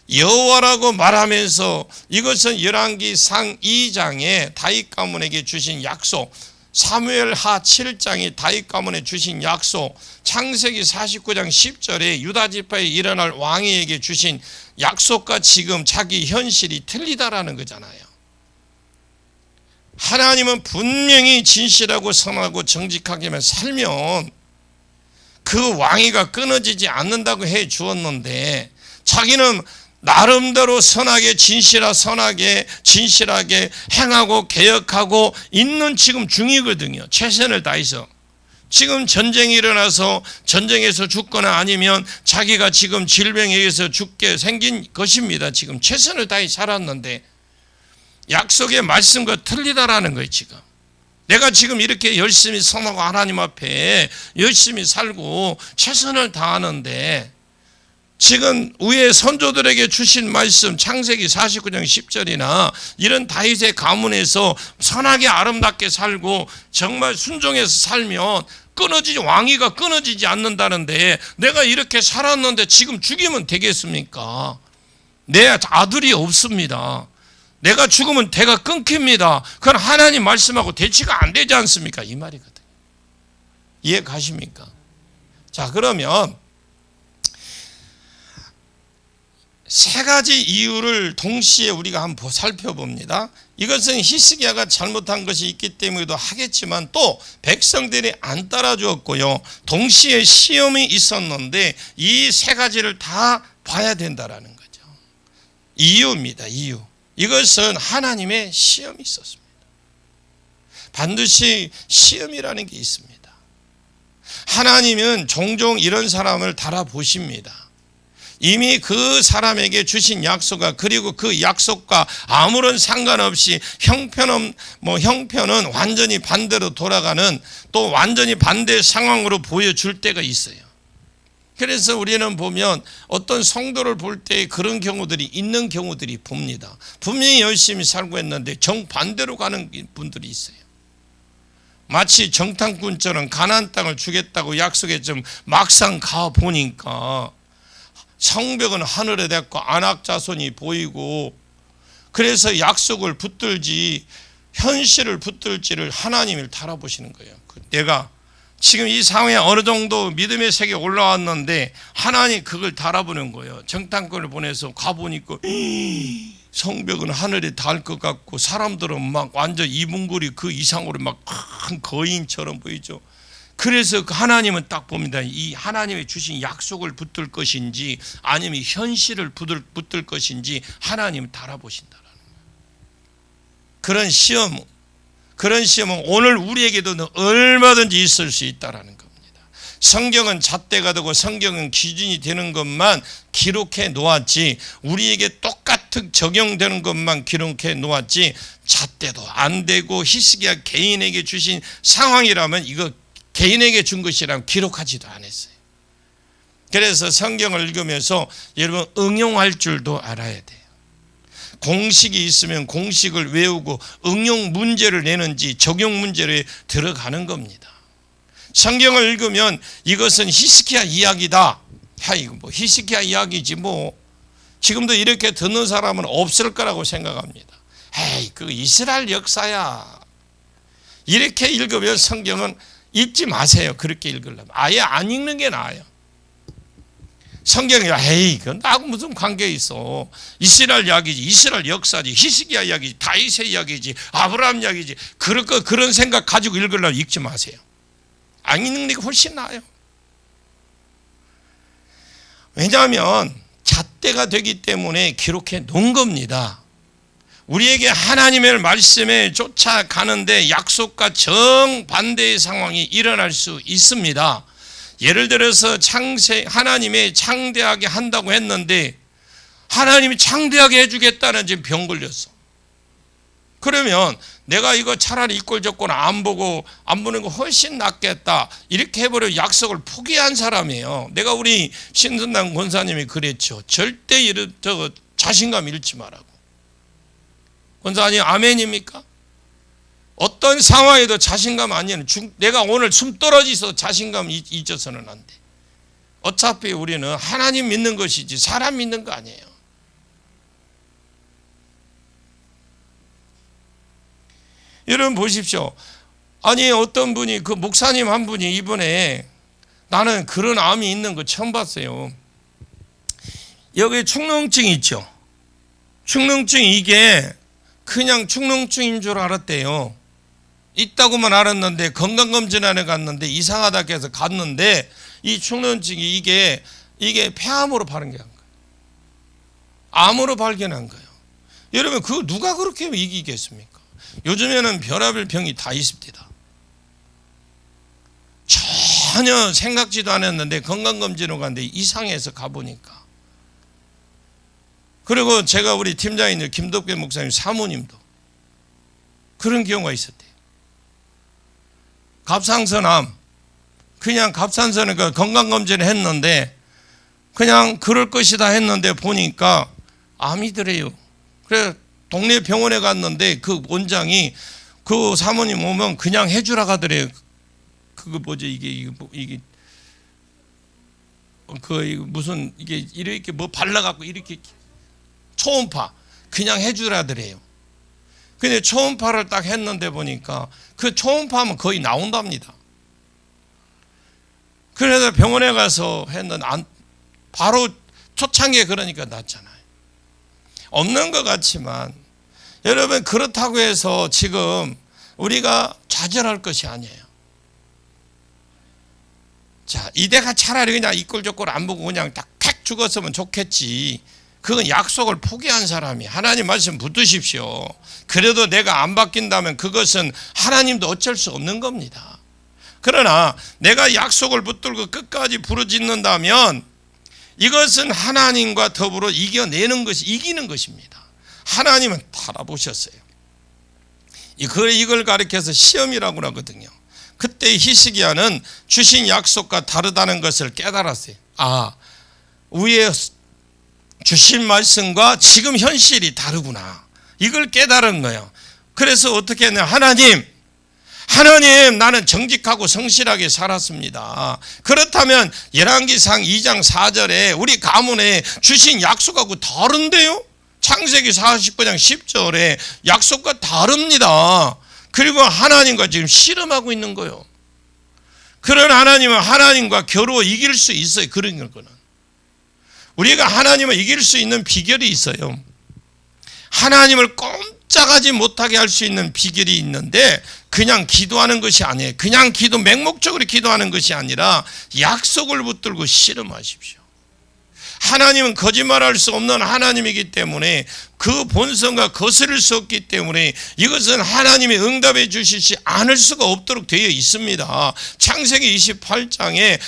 여호와라고 말하면서 이것은 열왕기상 2장에 다윗 가문에게 주신 약속 사무엘하 7장에 다윗 가문에 주신 약속 창세기 49장 10절에 유다 지파에 일어날 왕에게 주신 약속과 지금 자기 현실이 틀리다라는 거잖아요. 하나님은 분명히 진실하고 선하고 정직하게만 살면 그 왕위가 끊어지지 않는다고 해 주었는데 자기는 나름대로 선하게 진실하게 행하고 개혁하고 있는 지금 중이거든요. 최선을 다해서 지금 전쟁이 일어나서 전쟁에서 죽거나 아니면 자기가 지금 질병에 의해서 죽게 생긴 것입니다. 지금 최선을 다해 살았는데 약속의 말씀과 틀리다라는 거예요. 지금 내가 지금 이렇게 열심히 선하고 하나님 앞에 열심히 살고 최선을 다하는데 지금 위에 선조들에게 주신 말씀 창세기 49장 10절이나 이런 다윗의 가문에서 선하게 아름답게 살고 정말 순종해서 살면 왕위가 끊어지지 않는다는데, 내가 이렇게 살았는데 지금 죽이면 되겠습니까? 내 아들이 없습니다. 내가 죽으면 대가 끊깁니다. 그건 하나님 말씀하고 대치가 안 되지 않습니까? 이 말이거든요. 이해 가십니까? 자, 그러면 세 가지 이유를 동시에 우리가 한번 살펴봅니다. 이것은 히스기야가 잘못한 것이 있기 때문에도 하겠지만 또 백성들이 안 따라주었고요. 동시에 시험이 있었는데 이 세 가지를 다 봐야 된다라는 거죠. 이유입니다. 이유. 이것은 하나님의 시험이 있었습니다. 반드시 시험이라는 게 있습니다. 하나님은 종종 이런 사람을 달아보십니다. 이미 그 사람에게 주신 약속과 그리고 그 약속과 아무런 상관없이 형편은 완전히 반대로 돌아가는, 또 완전히 반대 상황으로 보여줄 때가 있어요. 그래서 우리는 보면 어떤 성도를 볼 때 그런 경우들이 있는 경우들이 봅니다. 분명히 열심히 살고 했는데 정반대로 가는 분들이 있어요. 마치 정탐꾼처럼 가나안 땅을 주겠다고 약속했지만 막상 가보니까 성벽은 하늘에 닿고 안악자손이 보이고, 그래서 약속을 붙들지 현실을 붙들지를 하나님을 달아보시는 거예요. 내가 지금 이 상황에 어느 정도 믿음의 세계에 올라왔는데 하나님 그걸 달아보는 거예요. 정탐꾼을 보내서 가보니까 성벽은 하늘에 닿을 것 같고 사람들은 막 완전 이분거리 그 이상으로 막 큰 거인처럼 보이죠. 그래서 하나님은 딱 봅니다. 이 하나님이 주신 약속을 붙들 것인지 아니면 현실을 붙들 것인지 하나님은 달아보신다라는 거예요. 그런 시험은 오늘 우리에게도 얼마든지 있을 수 있다라는 겁니다. 성경은 잣대가 되고 성경은 기준이 되는 것만 기록해 놓았지, 우리에게 똑같은 적용되는 것만 기록해 놓았지, 잣대도 안 되고 히스기야 개인에게 주신 상황이라면 이거 개인에게 준 것이라면 기록하지도 않았어요. 그래서 성경을 읽으면서 여러분 응용할 줄도 알아야 돼요. 공식이 있으면 공식을 외우고 응용 문제를 내는지 적용 문제를 들어가는 겁니다. 성경을 읽으면 이것은 히스기야 이야기다. 이거 뭐 히스기야 이야기지 뭐. 지금도 이렇게 듣는 사람은 없을 거라고 생각합니다. 그거 이스라엘 역사야. 이렇게 읽으면 성경은 읽지 마세요. 그렇게 읽으려면 아예 안 읽는 게 나아요. 성경이 그건 나하고 무슨 관계 있어. 이스라엘 이야기지, 이스라엘 역사지, 히스기야 이야기지, 다윗의 이야기지, 아브라함 이야기지. 그런 생각 가지고 읽으려면 읽지 마세요. 안 읽는 게 훨씬 나아요. 왜냐하면 잣대가 되기 때문에 기록해 놓은 겁니다. 우리에게 하나님의 말씀에 쫓아가는데 약속과 정반대의 상황이 일어날 수 있습니다. 예를 들어서 하나님의 창대하게 한다고 했는데 하나님이 창대하게 해주겠다는 지금 병 걸렸어. 그러면 내가 이거 차라리 이꼴저꼴 안 보는 거 훨씬 낫겠다 이렇게 해버려 약속을 포기한 사람이에요. 내가 우리 신선당 권사님이 그랬죠. 절대 자신감 잃지 말라고. 권사님 아멘입니까? 어떤 상황에도 자신감 아니에요. 내가 오늘 숨 떨어지서 자신감 잊어서는 안 돼. 어차피 우리는 하나님 믿는 것이지 사람 믿는 거 아니에요. 여러분 보십시오. 아니 어떤 분이 그 목사님 한 분이 이번에 나는 그런 암이 있는 거 처음 봤어요. 여기 축농증 있죠. 축농증 이게 그냥 축농증인 줄 알았대요. 있다고만 알았는데 건강검진하러 갔는데 이상하다 해서 갔는데 이 축농증이 이게 폐암으로 발견한 거예요. 암으로 발견한 거예요. 여러분 그 누가 그렇게 이기겠습니까? 요즘에는 별의별 병이 다 있습니다. 전혀 생각지도 않았는데 건강검진으로 갔는데 이상해서 가보니까. 그리고 제가 우리 팀장인 김덕배 목사님 사모님도 그런 경우가 있었대요. 갑상선암, 그냥 갑상선을 건강검진을 했는데 그냥 그럴 것이다 했는데 보니까 암이더래요. 그래 동네 병원에 갔는데 그 원장이 그 사모님 오면 그냥 해주라 하더래요. 그거 뭐지 이게 무슨 이게 이렇게 뭐 발라갖고 이렇게 초음파 그냥 해주라더래요. 근데 초음파를 딱 했는데 보니까 그 초음파하면 거의 나온답니다. 그래서 병원에 가서 했는데 바로 초창기에 그러니까 낫잖아요. 없는 것 같지만 여러분 그렇다고 해서 지금 우리가 좌절할 것이 아니에요. 자, 이대가 차라리 그냥 이꼴저꼴 안 보고 그냥 딱 팩 죽었으면 좋겠지. 그건 약속을 포기한 사람이 하나님 말씀 붙드십시오. 그래도 내가 안 바뀐다면 그것은 하나님도 어쩔 수 없는 겁니다. 그러나 내가 약속을 붙들고 끝까지 부르짖는다면 이것은 하나님과 더불어 이기는 것입니다. 하나님은 알아보셨어요. 이걸 가리켜서 시험이라고 하거든요. 그때 히스기야는 주신 약속과 다르다는 것을 깨달았어요. 위에 주신 말씀과 지금 현실이 다르구나. 이걸 깨달은 거예요. 그래서 어떻게 했냐? 하나님 나는 정직하고 성실하게 살았습니다. 그렇다면 열왕기상 2장 4절에 우리 가문에 주신 약속하고 다른데요? 창세기 49장 10절에 약속과 다릅니다. 그리고 하나님과 지금 씨름하고 있는 거예요. 그런 하나님은 하나님과 겨루어 이길 수 있어요. 그런 거는 우리가 하나님을 이길 수 있는 비결이 있어요. 하나님을 꼼짝하지 못하게 할 수 있는 비결이 있는데 그냥 기도하는 것이 아니에요. 그냥 맹목적으로 기도하는 것이 아니라 약속을 붙들고 씨름하십시오. 하나님은 거짓말할 수 없는 하나님이기 때문에 그 본성과 거스를 수 없기 때문에 이것은 하나님이 응답해 주시지 않을 수가 없도록 되어 있습니다. 창세기 28장에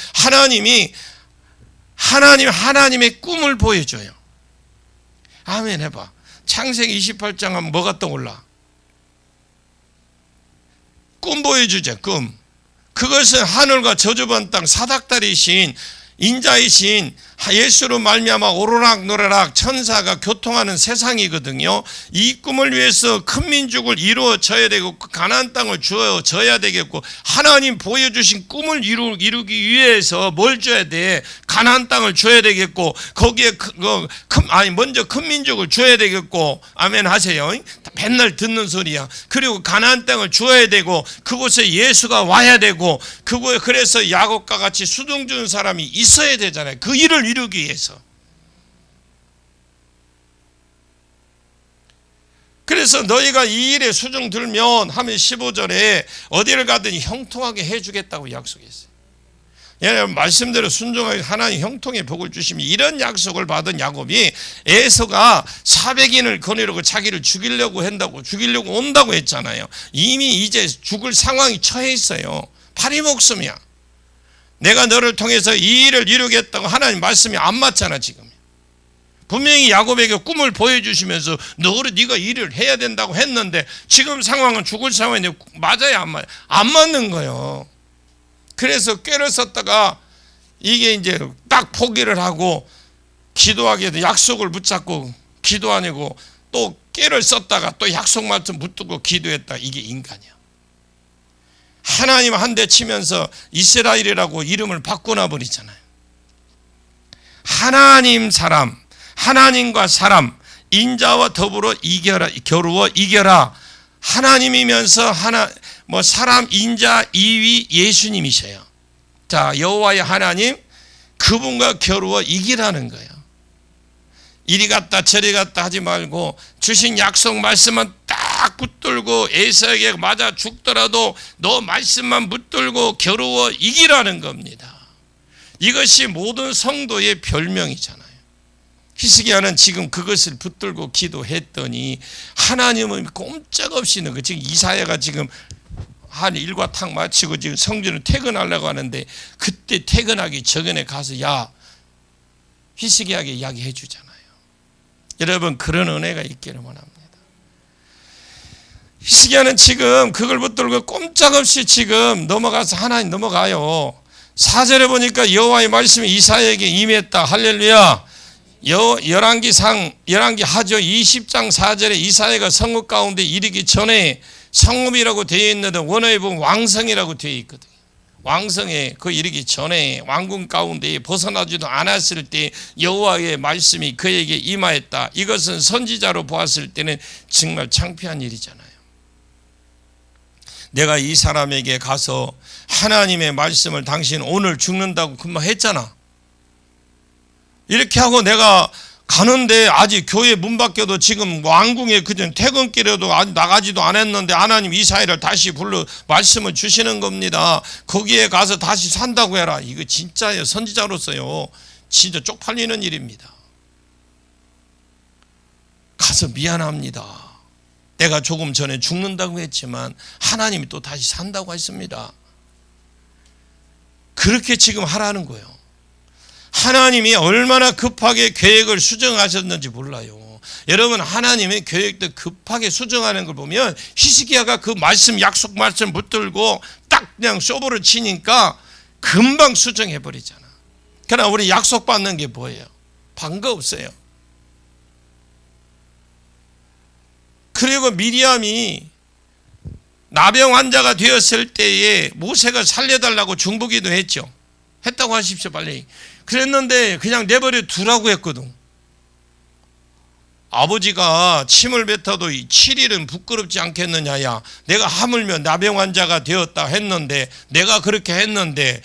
하나님의 꿈을 보여줘요. 아멘 해봐. 창세기 28장 하면 뭐가 떠올라? 꿈 보여주죠. 꿈. 그것은 하늘과 저주받은 땅 사닥다리신 인자이신 예수로 말미암아 오르락노래락 천사가 교통하는 세상이거든요. 이 꿈을 위해서 큰 민족을 이루어져야 되고 가나안 땅을 주어져야 되겠고 하나님 보여주신 꿈을 이루기 위해서 뭘 줘야 돼? 가나안 땅을 줘야 되겠고 거기에 먼저 큰 민족을 줘야 되겠고 아멘 하세요. 맨날 듣는 소리야. 그리고 가나안 땅을 주어야 되고 그곳에 예수가 와야 되고 그래서 야곱과 같이 수종 주는 사람이 있어야 되잖아요. 그 일을 이루기 위해서. 그래서 너희가 이 일에 수종 들면 하면 15절에 어디를 가든지 형통하게 해주겠다고 약속했어요. 여러분 말씀대로 순종하게 하나님 형통의 복을 주시면 이런 약속을 받은 야곱이 에서가 400인을 거느리고 자기를 죽이려고 온다고 했잖아요. 이미 이제 죽을 상황이 처해 있어요. 파리 목숨이야. 내가 너를 통해서 이 일을 이루겠다고 하나님 말씀이 안 맞잖아. 지금 분명히 야곱에게 꿈을 보여주시면서 네가 이 일을 해야 된다고 했는데 지금 상황은 죽을 상황인데 맞아요 안 맞아요? 안 맞는 거예요. 그래서 꾀를 썼다가 이게 이제 딱 포기를 하고 기도하게 약속을 붙잡고 기도 안 하고 또 꾀를 썼다가 또 약속 말씀 붙들고 기도했다. 이게 인간이야. 하나님 한 대 치면서 이스라엘이라고 이름을 바꾸나 버리잖아요. 하나님과 사람 인자와 더불어 겨루어 이겨라. 하나님이면서 사람 인자 2위 예수님이셔요. 자, 여호와의 하나님 그분과 겨루어 이기라는 거예요. 이리 갔다 저리 갔다 하지 말고 주신 약속 말씀은 딱 붙들고 에서에게 맞아 죽더라도 너 말씀만 붙들고 겨루어 이기라는 겁니다. 이것이 모든 성도의 별명이잖아요. 히스기야는 지금 그것을 붙들고 기도했더니 하나님은 꼼짝없이 지금 이사야가 지금 한 일과 탁 마치고 지금 성전을 퇴근하려고 하는데 그때 퇴근하기 전에 가서 히스기야에게 이야기해 주잖아요. 여러분 그런 은혜가 있기를 원합니다. 히스기야는 지금 그걸 붙들고 꼼짝없이 지금 넘어가서 하나님 넘어가요. 4절에 보니까 여호와의 말씀이 이사야에게 임했다. 할렐루야. 열왕기 하죠 20장 4절에 이사야가 성읍 가운데 이르기 전에, 성읍이라고 되어 있는데 원어에 보면 왕성이라고 되어 있거든요. 왕성에 그 이르기 전에 왕궁 가운데 벗어나지도 않았을 때 여호와의 말씀이 그에게 임하였다. 이것은 선지자로 보았을 때는 정말 창피한 일이잖아요. 내가 이 사람에게 가서 하나님의 말씀을 당신 오늘 죽는다고 금방 했잖아. 이렇게 하고 내가 가는데 아직 교회 문 밖에도 지금 왕궁에 그전 퇴근길에도 아직 나가지도 않았는데 하나님 이사야를 다시 불러 말씀을 주시는 겁니다. 거기에 가서 다시 산다고 해라. 이거 진짜예요. 선지자로서요 진짜 쪽팔리는 일입니다. 가서 미안합니다. 내가 조금 전에 죽는다고 했지만 하나님이 또 다시 산다고 했습니다. 그렇게 지금 하라는 거예요. 하나님이 얼마나 급하게 계획을 수정하셨는지 몰라요. 여러분, 하나님의 계획도 급하게 수정하는 걸 보면 히스기야가 그 말씀, 약속 말씀 붙들고 딱 그냥 쇼부를 치니까 금방 수정해 버리잖아. 그러나 우리 약속 받는 게 뭐예요? 방법 없어요. 그리고 미리암이 나병 환자가 되었을 때에 모세가 살려달라고 중보기도 했죠. 했다고 하십시오, 빨리. 그랬는데 그냥 내버려 두라고 했거든. 아버지가 침을 뱉어도 7일은 부끄럽지 않겠느냐야. 내가 하물며 나병 환자가 되었다 했는데, 내가 그렇게 했는데,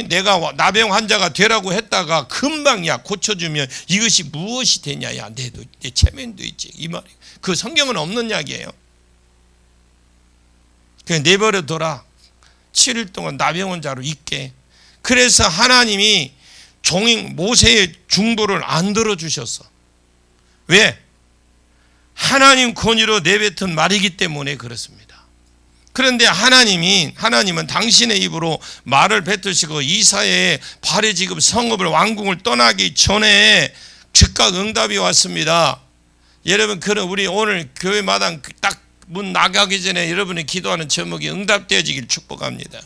내가 나병 환자가 되라고 했다가 금방 고쳐주면 이것이 무엇이 되냐야. 내 체면도 있지. 이 말이. 그 성경은 없는 이야기예요. 그냥 내버려 둬라. 7일 동안 나병 환자로 있게. 그래서 하나님이 종인 모세의 중보를 안 들어주셨어. 왜? 하나님 권위로 내뱉은 말이기 때문에 그렇습니다. 그런데 하나님은 당신의 입으로 말을 뱉으시고 이사야의 발에 지금 성읍을 왕궁을 떠나기 전에 즉각 응답이 왔습니다. 여러분, 우리 오늘 교회 마당 딱 문 나가기 전에 여러분이 기도하는 제목이 응답되어지길 축복합니다.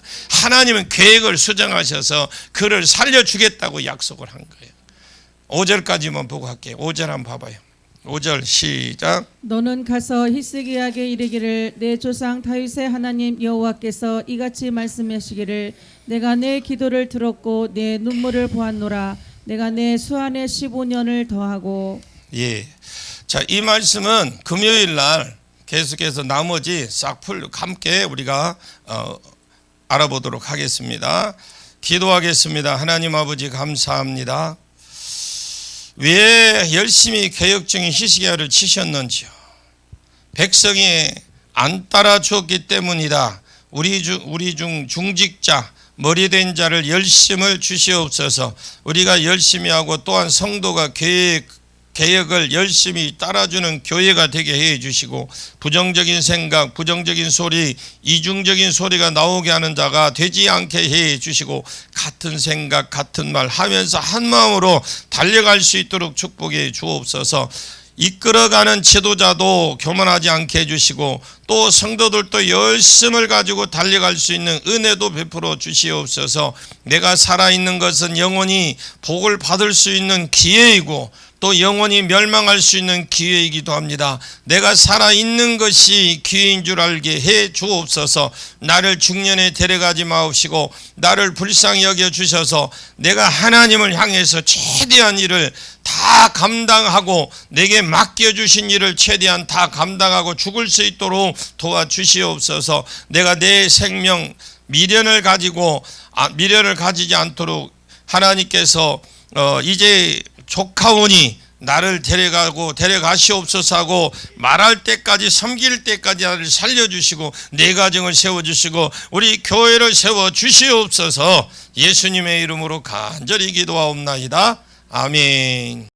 하나님은 계획을 수정하셔서 그를 살려주겠다고 약속을 한 거예요. 5절까지만 보고 할게요. 5절 한번 봐봐요. 5절 시작. 너는 가서 히스기야에게 이르기를 내 조상 다윗의 하나님 여호와께서 이같이 말씀하시기를 내가 내 기도를 들었고 내 눈물을 보았노라. 내가 내 수안에 15년을 더하고. 예. 자, 이 말씀은 금요일 날 계속해서 나머지 함께 우리가 알아보도록 하겠습니다. 기도하겠습니다. 하나님 아버지 감사합니다. 왜 열심히 개혁 중인 히스기야를 치셨는지요. 백성이 안 따라 주었기 때문이다. 우리 중 중직자 머리된 자를 열심을 주시옵소서. 우리가 열심히 하고 또한 성도가 개혁을 열심히 따라주는 교회가 되게 해 주시고, 부정적인 생각, 부정적인 소리, 이중적인 소리가 나오게 하는 자가 되지 않게 해 주시고, 같은 생각, 같은 말 하면서 한 마음으로 달려갈 수 있도록 축복해 주옵소서. 이끌어가는 지도자도 교만하지 않게 해주시고, 또 성도들도 열심을 가지고 달려갈 수 있는 은혜도 베풀어 주시옵소서. 내가 살아있는 것은 영원히 복을 받을 수 있는 기회이고 또 영원히 멸망할 수 있는 기회이기도 합니다. 내가 살아있는 것이 기회인 줄 알게 해 주옵소서. 나를 중년에 데려가지 마옵시고 나를 불쌍히 여겨 주셔서 내가 하나님을 향해서 최대한 일을 다 감당하고 내게 맡겨주신 일을 최대한 다 감당하고 죽을 수 있도록 도와주시옵소서. 내가 내 생명 미련을 가지지 않도록 하나님께서 이제 조카오니 나를 데려가시옵소서 하고 말할 때까지, 섬길 때까지 나를 살려주시고 내 가정을 세워주시고 우리 교회를 세워주시옵소서. 예수님의 이름으로 간절히 기도하옵나이다. 아멘.